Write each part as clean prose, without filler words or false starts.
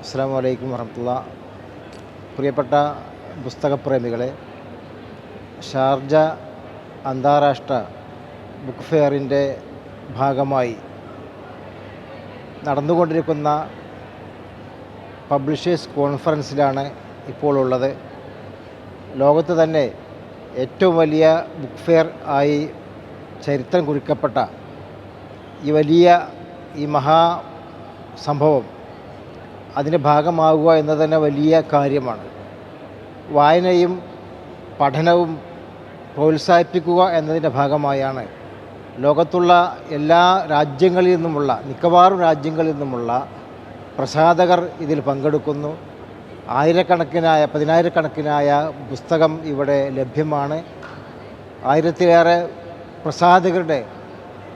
അസ്സലാമു അലൈക്കും വറഹ്മത്തുള്ളാഹി. പ്രിയപ്പെട്ട പുസ്തകപ്രേമികളെ, ഷാർജ അന്താരാഷ്ട്ര ബുക്ക് ഫെയറിൻ്റെ ഭാഗമായി നടന്നുകൊണ്ടിരിക്കുന്ന പബ്ലിഷേഴ്സ് കോൺഫറൻസിലാണ് ഇപ്പോൾ ഉള്ളത്. ലോകത്ത് തന്നെ ഏറ്റവും വലിയ ബുക്ക് ഫെയർ ആയി ചരിത്രം കുറിക്കപ്പെട്ട ഈ മഹാസംഭവം അതിൻ്റെ ഭാഗമാകുക എന്നത് തന്നെ വലിയ കാര്യമാണ്. വായനയും പഠനവും പ്രോത്സാഹിപ്പിക്കുക എന്നതിൻ്റെ ഭാഗമായാണ് ലോകത്തുള്ള എല്ലാ രാജ്യങ്ങളിൽ നിന്നുമുള്ള മിക്കവാറും രാജ്യങ്ങളിൽ നിന്നുമുള്ള പ്രസാധകർ ഇതിൽ പങ്കെടുക്കുന്നു. പതിനായിരക്കണക്കിനായ പുസ്തകം ഇവിടെ ലഭ്യമാണ്. 1000-ലേറെ പ്രസാധകരുടെ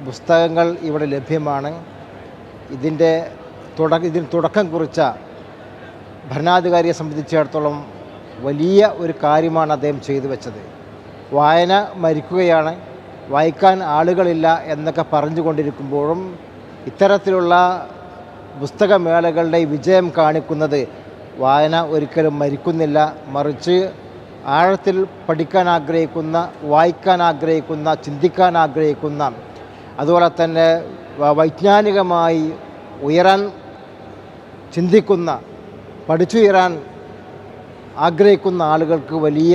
പുസ്തകങ്ങൾ ഇവിടെ ലഭ്യമാണ്. ഇതിന് തുടക്കം കുറിച്ച ഭരണാധികാരിയെ സംബന്ധിച്ചിടത്തോളം വലിയ ഒരു കാര്യമാണ് അദ്ദേഹം ചെയ്തു വെച്ചത്. വായന മരിക്കുകയാണ്, വായിക്കാൻ ആളുകളില്ല എന്നൊക്കെ പറഞ്ഞുകൊണ്ടിരിക്കുമ്പോഴും ഇത്തരത്തിലുള്ള പുസ്തകമേളകളുടെ വിജയം കാണിക്കുന്നത് വായന ഒരിക്കലും മരിക്കുന്നില്ല, മറിച്ച് ആഴത്തിൽ പഠിക്കാൻ ആഗ്രഹിക്കുന്ന, വായിക്കാൻ ആഗ്രഹിക്കുന്ന, ചിന്തിക്കാൻ ആഗ്രഹിക്കുന്ന, അതുപോലെ തന്നെ വൈജ്ഞാനികമായി ഉയരാൻ ചിന്തിക്കുന്ന, പഠിച്ചുയരാൻ ആഗ്രഹിക്കുന്ന ആളുകൾക്ക് വലിയ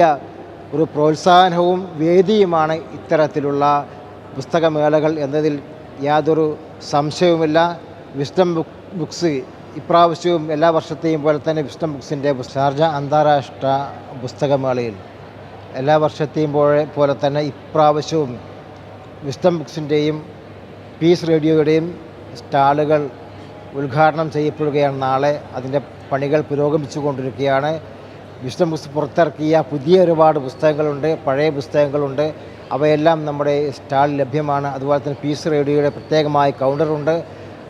ഒരു പ്രോത്സാഹനവും വേദിയുമാണ് ഇത്തരത്തിലുള്ള പുസ്തകമേളകൾ എന്നതിൽ യാതൊരു സംശയവുമില്ല. വിസ്ഡം ബുക്സ് ഇപ്രാവശ്യവും എല്ലാ വർഷത്തെയും പോലെ തന്നെ വിസ്ഡം ബുക്സിൻ്റെ ഷാർജ അന്താരാഷ്ട്ര പുസ്തകമേളയിൽ എല്ലാ വർഷത്തെയും പോലെ തന്നെ ഇപ്രാവശ്യവും വിസ്ഡം ബുക്സിൻ്റെയും പീസ് റേഡിയോയുടെയും സ്റ്റാളുകൾ ഉദ്ഘാടനം ചെയ്യപ്പെടുകയാണ്. നാളെ അതിൻ്റെ പണികൾ പുരോഗമിച്ചു കൊണ്ടിരിക്കുകയാണ്. വിസ്ഡം ബുക്സ് പുറത്തിറക്കിയ പുതിയ ഒരുപാട് പുസ്തകങ്ങളുണ്ട്, പഴയ പുസ്തകങ്ങളുണ്ട്. അവയെല്ലാം നമ്മുടെ സ്റ്റാളിൽ ലഭ്യമാണ്. അതുപോലെ തന്നെ പീസ് റേഡിയോയുടെ പ്രത്യേകമായ കൗണ്ടറുണ്ട്.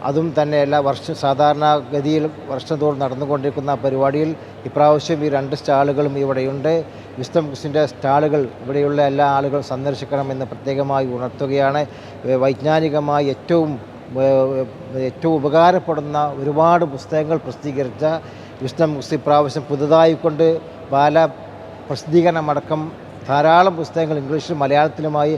അതും തന്നെ എല്ലാ സാധാരണഗതിയിൽ വർഷം തോറും നടന്നുകൊണ്ടിരിക്കുന്ന പരിപാടിയിൽ ഇപ്രാവശ്യം ഈ 2 സ്റ്റാളുകളും ഇവിടെയുണ്ട്. വിസ്ഡം ബുക്സിൻ്റെ സ്റ്റാളുകൾ ഇവിടെയുള്ള എല്ലാ ആളുകളും സന്ദർശിക്കണമെന്ന് പ്രത്യേകമായി ഉണർത്തുകയാണ്. വൈജ്ഞാനികമായി ഏറ്റവും ഉപകാരപ്പെടുന്ന ഒരുപാട് പുസ്തകങ്ങൾ പ്രസിദ്ധീകരിച്ച വിസ്ഡം ബുക്സ് ഇപ്രാവശ്യം പുതുതായിക്കൊണ്ട് പ്രസിദ്ധീകരണമടക്കം ധാരാളം പുസ്തകങ്ങൾ ഇംഗ്ലീഷിലും മലയാളത്തിലുമായി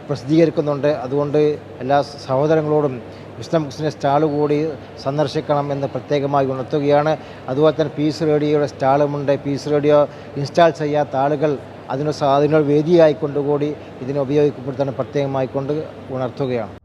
പ്രസിദ്ധീകരിക്കുന്നുണ്ട്. അതുകൊണ്ട് എല്ലാ സഹോദരങ്ങളോടും വിസ്ഡം ബുക്സിൻ്റെ സ്റ്റാൾ കൂടി സന്ദർശിക്കണം എന്ന് പ്രത്യേകമായി ഉണർത്തുകയാണ്. അതുപോലെ തന്നെ പീസ് റേഡിയോയുടെ സ്റ്റാളുമുണ്ട്. പീസ് റേഡിയോ ഇൻസ്റ്റാൾ ചെയ്യാത്ത ആളുകൾ അതിനൊരു വേദിയായിക്കൊണ്ടുകൂടി ഇതിനെ ഉപയോഗപ്പെടുത്താൻ പ്രത്യേകമായിക്കൊണ്ട് ഉണർത്തുകയാണ്.